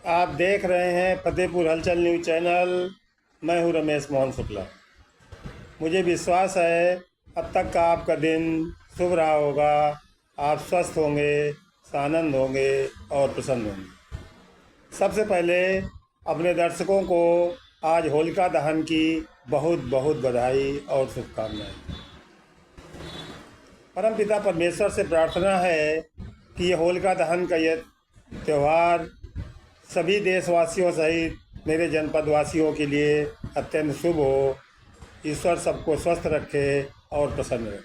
आप देख रहे हैं फतेहपुर हलचल न्यूज़ चैनल। मैं हूं रमेश मोहन शुक्ला। मुझे विश्वास है अब तक का आपका दिन शुभ रहा होगा। आप स्वस्थ होंगे, आनंद होंगे और प्रसन्न होंगे। सबसे पहले अपने दर्शकों को आज होलिका दहन की बहुत बहुत बधाई और शुभकामनाएं। परमपिता परमेश्वर से प्रार्थना है कि ये होलिका दहन का ये त्यौहार सभी देशवासियों सहित मेरे जनपद वासियों के लिए अत्यंत शुभ हो। ईश्वर सबको स्वस्थ रखे और प्रसन्न रखे।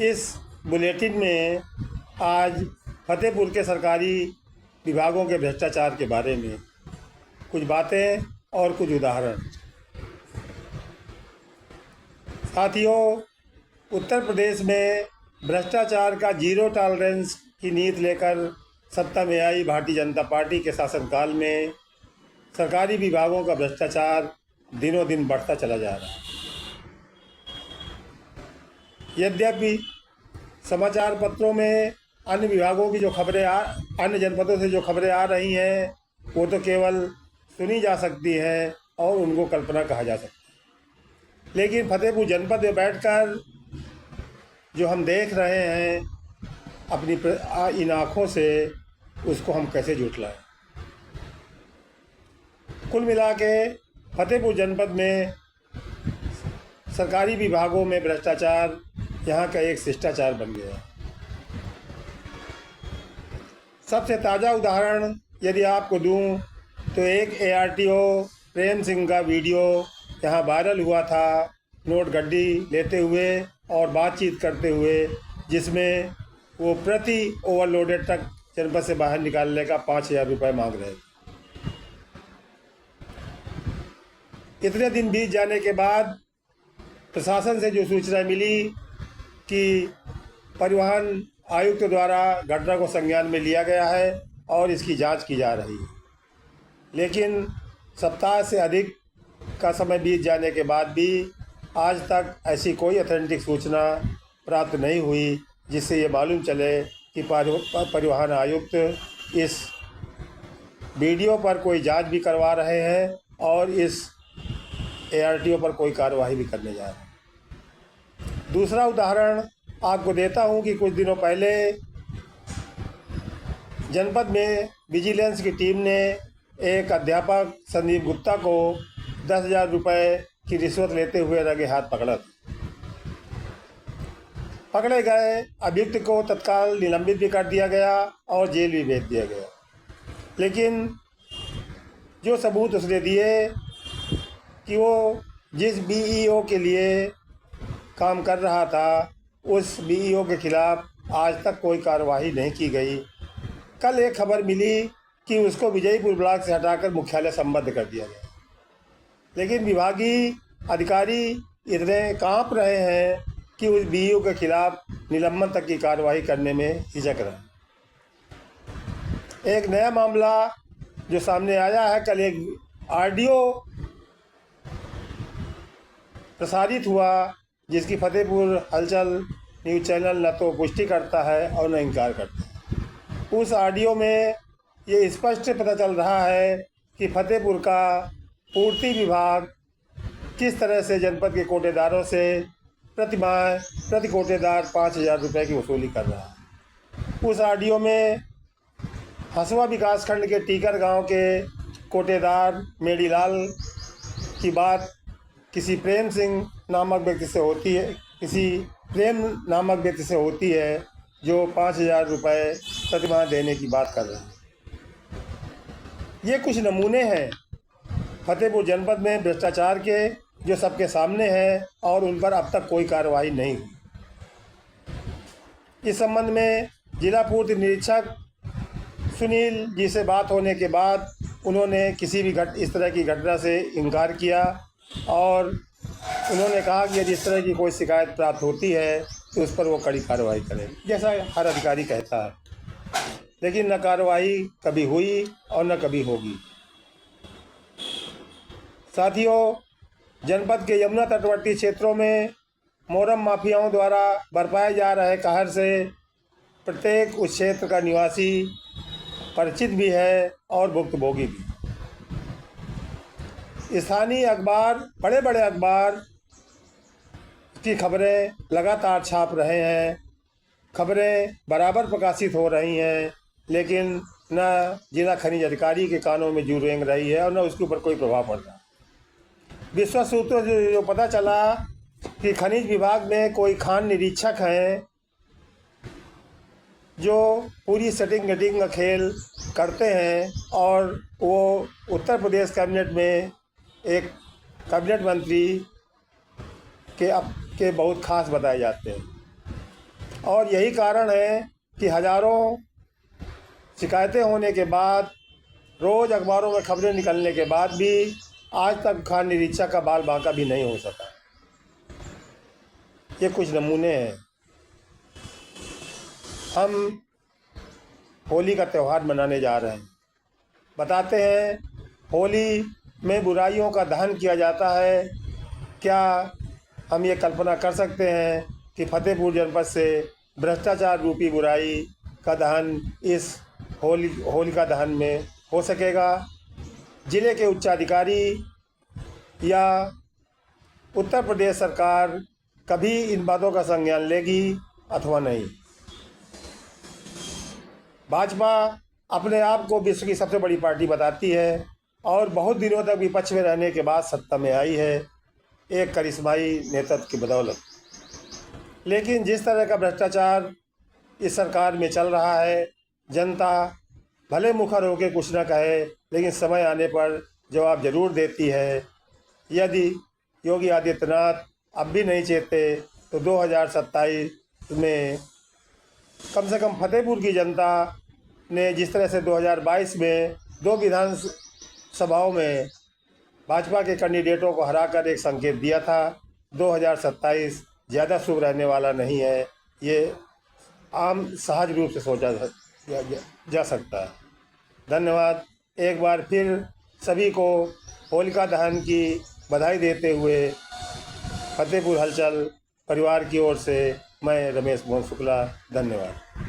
इस बुलेटिन में आज फतेहपुर के सरकारी विभागों के भ्रष्टाचार के बारे में कुछ बातें और कुछ उदाहरण। साथियों, उत्तर प्रदेश में भ्रष्टाचार का जीरो टॉलरेंस की नीति लेकर सत्ता में आई भारतीय जनता पार्टी के शासनकाल में सरकारी विभागों का भ्रष्टाचार दिनों दिन बढ़ता चला जा रहा है। यद्यपि समाचार पत्रों में अन्य विभागों की जो खबरें अन्य जनपदों से जो खबरें आ रही हैं वो तो केवल सुनी जा सकती है और उनको कल्पना कहा जा सकता है, लेकिन फतेहपुर जनपद में बैठकर जो हम देख रहे हैं अपनी इन आँखों से, उसको हम कैसे झुठलाएं। कुल मिला के फतेहपुर जनपद में सरकारी विभागों में भ्रष्टाचार यहाँ का एक शिष्टाचार बन गया है। सबसे ताज़ा उदाहरण यदि आपको दूं तो एक ARTO प्रेम सिंह का वीडियो यहाँ वायरल हुआ था, नोट गड्डी लेते हुए और बातचीत करते हुए, जिसमें वो प्रति ओवरलोडेड तक जनपद से बाहर निकालने का 5,000 रुपये मांग रहे थे। इतने दिन बीत जाने के बाद प्रशासन से जो सूचना मिली कि परिवहन आयुक्त द्वारा घटना को संज्ञान में लिया गया है और इसकी जांच की जा रही है, लेकिन सप्ताह से अधिक का समय बीत जाने के बाद भी आज तक ऐसी कोई ऑथेंटिक सूचना प्राप्त नहीं हुई जिससे ये मालूम चले कि परिवहन आयुक्त इस वीडियो पर कोई जांच भी करवा रहे हैं और इस ARTO पर कोई कार्रवाई भी करने जा रहे हैं। दूसरा उदाहरण आपको देता हूं कि कुछ दिनों पहले जनपद में विजिलेंस की टीम ने एक अध्यापक संदीप गुप्ता को 10,000 रुपये की रिश्वत लेते हुए रंगे हाथ पकड़ा। पकड़े गए अभियुक्त को तत्काल निलंबित भी कर दिया गया और जेल भी भेज दिया गया, लेकिन जो सबूत उसने दिए कि वो जिस BEO के लिए काम कर रहा था उस BEO के खिलाफ आज तक कोई कार्रवाई नहीं की गई। कल एक खबर मिली कि उसको विजयपुर ब्लॉक से हटाकर मुख्यालय संबद्ध कर दिया गया, लेकिन विभागीय अधिकारी इतने कांप रहे हैं कि उस BEO के खिलाफ निलंबन तक की कार्रवाई करने में हिचक रहे हैं। एक नया मामला जो सामने आया है, कल एक ऑडियो प्रसारित हुआ जिसकी फतेहपुर हलचल न्यूज़ चैनल न तो पुष्टि करता है और न इनकार करता है। उस ऑडियो में ये स्पष्ट पता चल रहा है कि फतेहपुर का पूर्ति विभाग किस तरह से जनपद के कोटेदारों से प्रति माह प्रति कोटेदार 5,000 रुपये की वसूली कर रहा है। उस ऑडियो में हसुआ विकासखंड के टीकर गांव के कोटेदार मेडीलाल की बात किसी प्रेम नामक व्यक्ति से होती है जो 5,000 रुपये प्रति माह देने की बात कर रहा है। ये कुछ नमूने हैं फतेहपुर जनपद में भ्रष्टाचार के जो सबके सामने हैं और उन पर अब तक कोई कार्रवाई नहीं हुई। इस संबंध में जिला पूर्ति निरीक्षक सुनील जी से बात होने के बाद उन्होंने किसी भी इस तरह की घटना से इनकार किया और उन्होंने कहा कि यदि इस तरह की कोई शिकायत प्राप्त होती है तो उस पर वो कड़ी कार्रवाई करें, जैसा हर अधिकारी कहता है, लेकिन न कार्रवाई कभी हुई और न कभी होगी। साथियों, जनपद के यमुना तटवर्ती क्षेत्रों में मोरम माफियाओं द्वारा बरपाए जा रहे कहर से प्रत्येक उस क्षेत्र का निवासी परिचित भी है और भुक्तभोगी भी। स्थानीय अखबार, बड़े बड़े अखबार की खबरें लगातार छाप रहे हैं, खबरें बराबर प्रकाशित हो रही हैं, लेकिन न जिला खनिज अधिकारी के कानों में जू रेंग रही है और न उसके ऊपर कोई प्रभाव पड़ रहा। विश्वस्त सूत्रों से जो पता चला कि खनिज विभाग में कोई खान निरीक्षक हैं जो पूरी सेटिंग गेटिंग का खेल करते हैं और वो उत्तर प्रदेश कैबिनेट में एक कैबिनेट मंत्री के बहुत खास बताए जाते हैं। और यही कारण है कि हज़ारों शिकायतें होने के बाद, रोज़ अखबारों में खबरें निकलने के बाद भी आज तक खान निरीक्षक का बाल बांका भी नहीं हो सका। ये कुछ नमूने हैं। हम होली का त्यौहार मनाने जा रहे हैं। बताते हैं होली में बुराइयों का दहन किया जाता है। क्या हम ये कल्पना कर सकते हैं कि फतेहपुर जनपद से भ्रष्टाचार रूपी बुराई का दहन इस होलिका दहन में हो सकेगा? ज़िले के उच्चाधिकारी या उत्तर प्रदेश सरकार कभी इन बातों का संज्ञान लेगी अथवा नहीं? भाजपा अपने आप को विश्व की सबसे बड़ी पार्टी बताती है और बहुत दिनों तक विपक्ष में रहने के बाद सत्ता में आई है, एक करिश्माई नेतृत्व की बदौलत। लेकिन जिस तरह का भ्रष्टाचार इस सरकार में चल रहा है, जनता भले मुखर होकर कुछ न कहे, लेकिन समय आने पर जवाब जरूर देती है। यदि योगी आदित्यनाथ अब भी नहीं चेते तो 2027 में कम से कम फतेहपुर की जनता ने जिस तरह से 2022 में 2 विधानसभाओं में भाजपा के कैंडिडेटों को हराकर एक संकेत दिया था, 2027 ज़्यादा शुभ रहने वाला नहीं है। ये आम सहज रूप से सोचा जा सकता है। धन्यवाद। एक बार फिर सभी को होलिका दहन की बधाई देते हुए फतेहपुर हलचल परिवार की ओर से मैं रमेश मोहन शुक्ला, धन्यवाद।